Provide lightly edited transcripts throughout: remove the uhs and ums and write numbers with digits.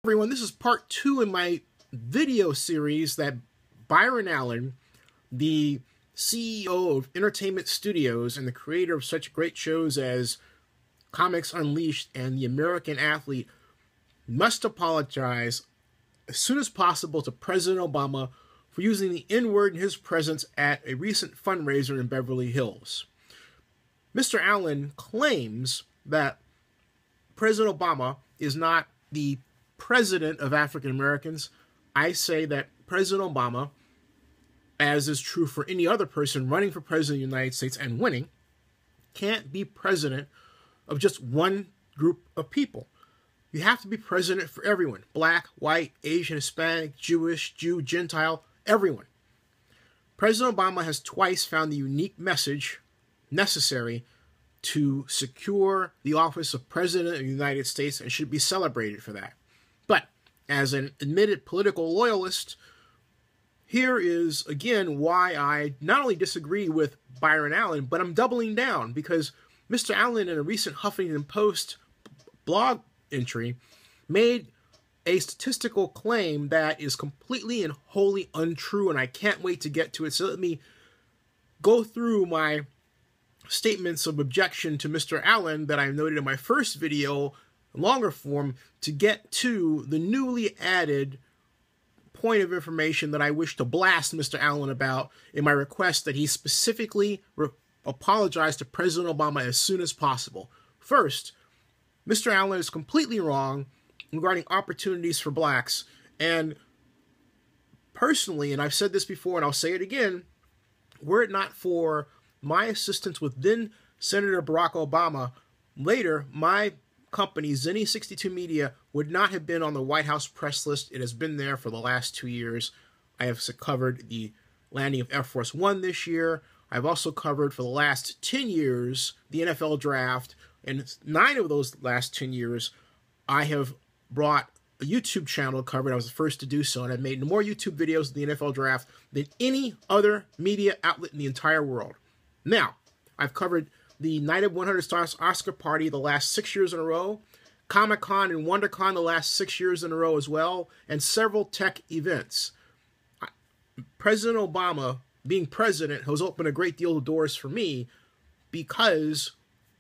Everyone, this is part 2 in my video series that Byron Allen, the CEO of Entertainment Studios and the creator of such great shows as Comics Unleashed and The American Athlete, must apologize as soon as possible to President Obama for using the N-word in his presence at a recent fundraiser in Beverly Hills. Mr. Allen claims that President Obama is not the president of African Americans. I say that President Obama, as is true for any other person running for president of the United States and winning, can't be president of just one group of people. You have to be president for everyone. Black, white, Asian, Hispanic, Jewish, Jew, Gentile, everyone. President Obama has twice found the unique message necessary to secure the office of President of the United States and should be celebrated for that. But as an admitted political loyalist, here is, again, why I not only disagree with Byron Allen, but I'm doubling down, because Mr. Allen, in a recent Huffington Post blog entry, made a statistical claim that is completely and wholly untrue, and I can't wait to get to it. So let me go through my statements of objection to Mr. Allen that I noted in my first video, longer form, to get to the newly added point of information that I wish to blast Mr. Allen about in my request that he specifically apologize to President Obama as soon as possible. First, Mr. Allen is completely wrong regarding opportunities for blacks. And personally, and I've said this before and I'll say it again, were it not for my assistance with then Senator Barack Obama, later my company, Zenny 62 Media, would not have been on the White House press list. It has been there for the last 2 years. I have covered the landing of Air Force One this year. I've also covered for the last 10 years the NFL draft, and 9 of those last 10 years I have brought a YouTube channel covered. I was the first to do so, and I've made more YouTube videos of the NFL draft than any other media outlet in the entire world. Now, I've covered the Night of 100 Stars Oscar Party the last 6 years in a row, Comic-Con and WonderCon the last 6 years in a row as well, and several tech events. President Obama, being president, has opened a great deal of doors for me, because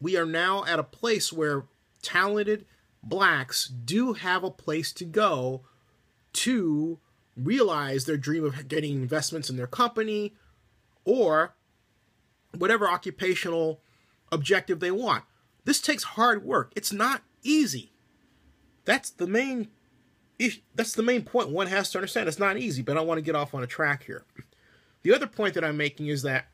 we are now at a place where talented blacks do have a place to go to realize their dream of getting investments in their company or whatever occupational objective they want. This takes hard work. It's not easy. That's the main issue. That's the main point one has to understand. It's not easy, but I don't want to get off on a track here. The other point that I'm making is that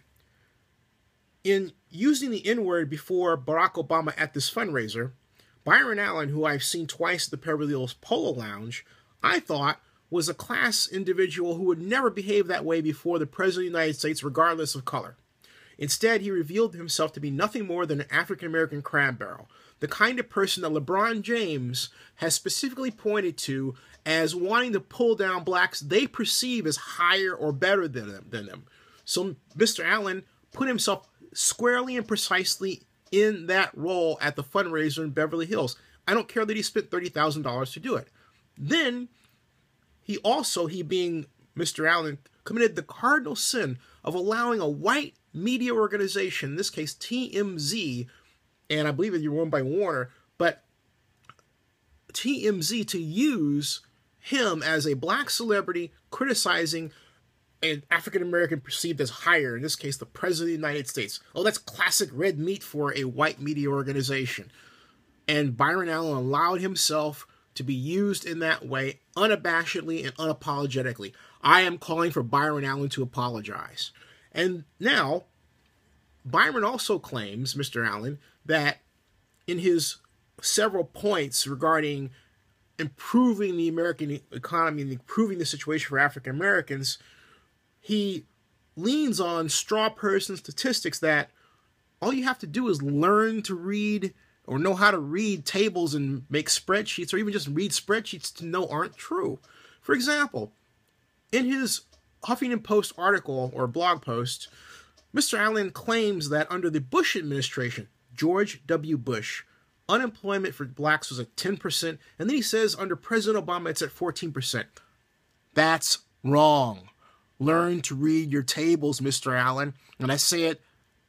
in using the N-word before Barack Obama at this fundraiser, Byron Allen, who I've seen twice at the Beverly Hills Polo Lounge, I thought was a class individual who would never behave that way before the President of the United States, regardless of color. Instead, he revealed himself to be nothing more than an African-American crab barrel, the kind of person that LeBron James has specifically pointed to as wanting to pull down blacks they perceive as higher or better than them. So Mr. Allen put himself squarely and precisely in that role at the fundraiser in Beverly Hills. I don't care that he spent $30,000 to do it. Then, he being Mr. Allen, committed the cardinal sin of allowing a white media organization, in this case TMZ, and I believe you're run by Warner, but TMZ, to use him as a black celebrity criticizing an African-American perceived as higher, in this case the President of the United States. Oh, that's classic red meat for a white media organization. And Byron Allen allowed himself to be used in that way unabashedly and unapologetically. I am calling for Byron Allen to apologize. And now, Byron also claims, Mr. Allen, that in his several points regarding improving the American economy and improving the situation for African Americans, he leans on straw person statistics that all you have to do is learn to read or know how to read tables and make spreadsheets, or even just read spreadsheets to know aren't true. For example, in his Huffington Post article or blog post, Mr. Allen claims that under the Bush administration, George W. Bush, unemployment for blacks was at 10%, and then he says under President Obama it's at 14%. That's wrong. Learn to read your tables, Mr. Allen, and I say it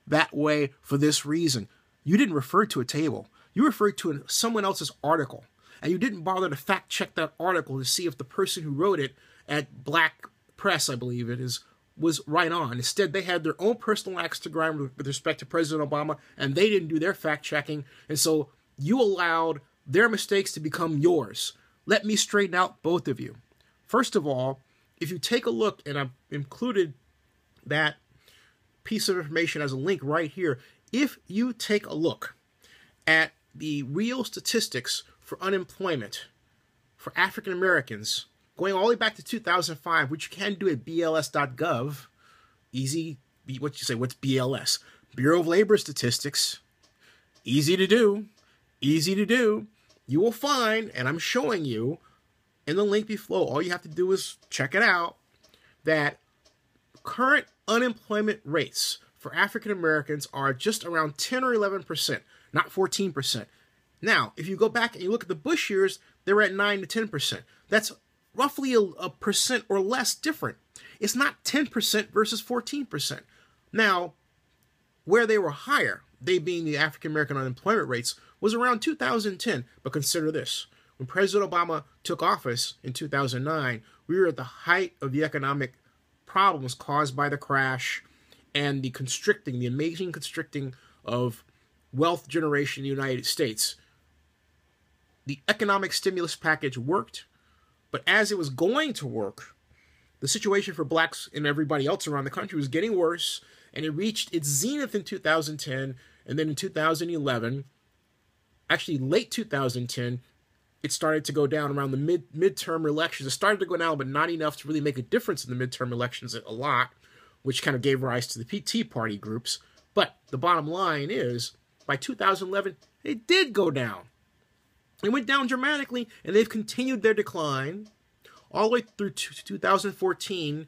that way for this reason. You didn't refer to a table. You referred to someone else's article, and you didn't bother to fact check that article to see if the person who wrote it at Black Press, I believe it is, was right on. Instead, they had their own personal axe to grind with respect to President Obama, and they didn't do their fact checking, and so you allowed their mistakes to become yours. Let me straighten out both of you. First of all, if you take a look, and I've included that piece of information as a link right here, if you take a look at the real statistics for unemployment for African Americans, going all the way back to 2005, which you can do at bls.gov, easy, what you say, what's BLS? Bureau of Labor Statistics, easy to do, you will find, and I'm showing you in the link below, all you have to do is check it out, that current unemployment rates for African Americans are just around 10 or 11%, not 14%. Now, if you go back and you look at the Bush years, they were at 9 to 10%. That's roughly a percent or less different. It's not 10% versus 14%. Now, where they were higher, they being the African American unemployment rates, was around 2010. But consider this. When President Obama took office in 2009, we were at the height of the economic problems caused by the crash and the amazing constricting of wealth generation in the United States. The economic stimulus package worked, but as it was going to work, the situation for blacks and everybody else around the country was getting worse, and it reached its zenith in 2010, and then in 2011, actually late 2010, it started to go down around the midterm elections. It started to go down, but not enough to really make a difference in the midterm elections a lot, which kind of gave rise to the Tea Party groups. But the bottom line is, by 2011, it did go down. It went down dramatically, and they've continued their decline all the way through 2014,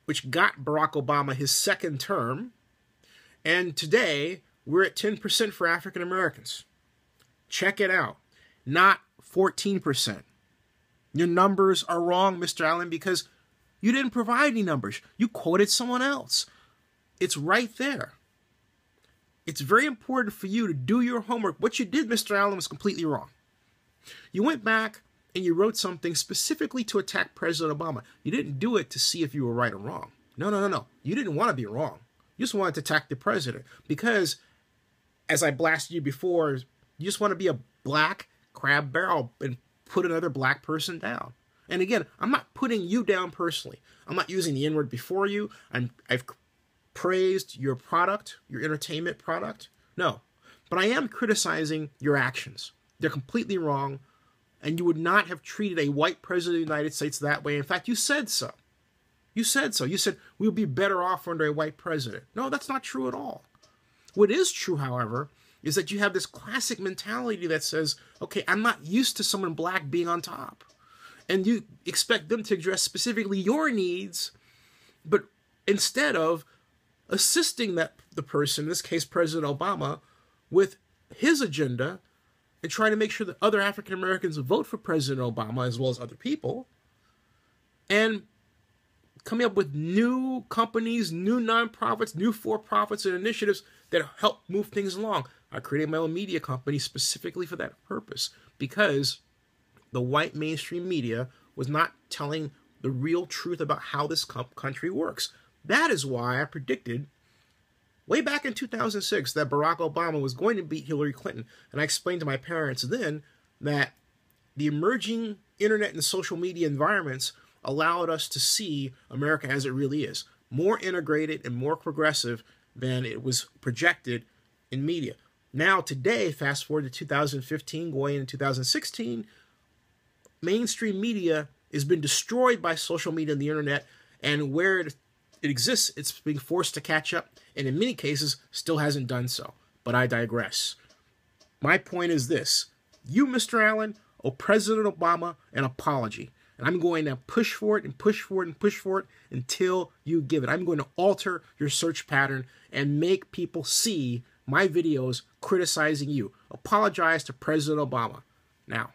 which got Barack Obama his second term. And today, we're at 10% for African Americans. Check it out. Not 14%. Your numbers are wrong, Mr. Allen, because you didn't provide any numbers. You quoted someone else. It's right there. It's very important for you to do your homework. What you did, Mr. Allen, was completely wrong. You went back and you wrote something specifically to attack President Obama. You didn't do it to see if you were right or wrong. No. You didn't want to be wrong. You just wanted to attack the president because, as I blasted you before, you just want to be a black crab barrel and put another black person down. And again, I'm not putting you down personally. I'm not using the N-word before you. I've praised your product, your entertainment product. No. But I am criticizing your actions. They're completely wrong, and you would not have treated a white president of the United States that way. In fact, you said so. You said so. You said we would be better off under a white president. No, that's not true at all. What is true, however, is that you have this classic mentality that says, okay, I'm not used to someone black being on top. And you expect them to address specifically your needs, but instead of assisting the person, in this case President Obama, with his agenda, and trying to make sure that other African Americans vote for President Obama as well as other people, and coming up with new companies, new nonprofits, new for-profits and initiatives that help move things along. I created my own media company specifically for that purpose because the white mainstream media was not telling the real truth about how this country works. That is why I predicted way back in 2006 that Barack Obama was going to beat Hillary Clinton. And I explained to my parents then that the emerging internet and social media environments allowed us to see America as it really is. More integrated and more progressive than it was projected in media. Now today, fast forward to 2015, going into 2016, mainstream media has been destroyed by social media and the internet, and where it exists, it's being forced to catch up, and in many cases, still hasn't done so. But I digress. My point is this. You, Mr. Allen, owe President Obama an apology. And I'm going to push for it and push for it and push for it until you give it. I'm going to alter your search pattern and make people see my videos criticizing you. Apologize to President Obama. Now.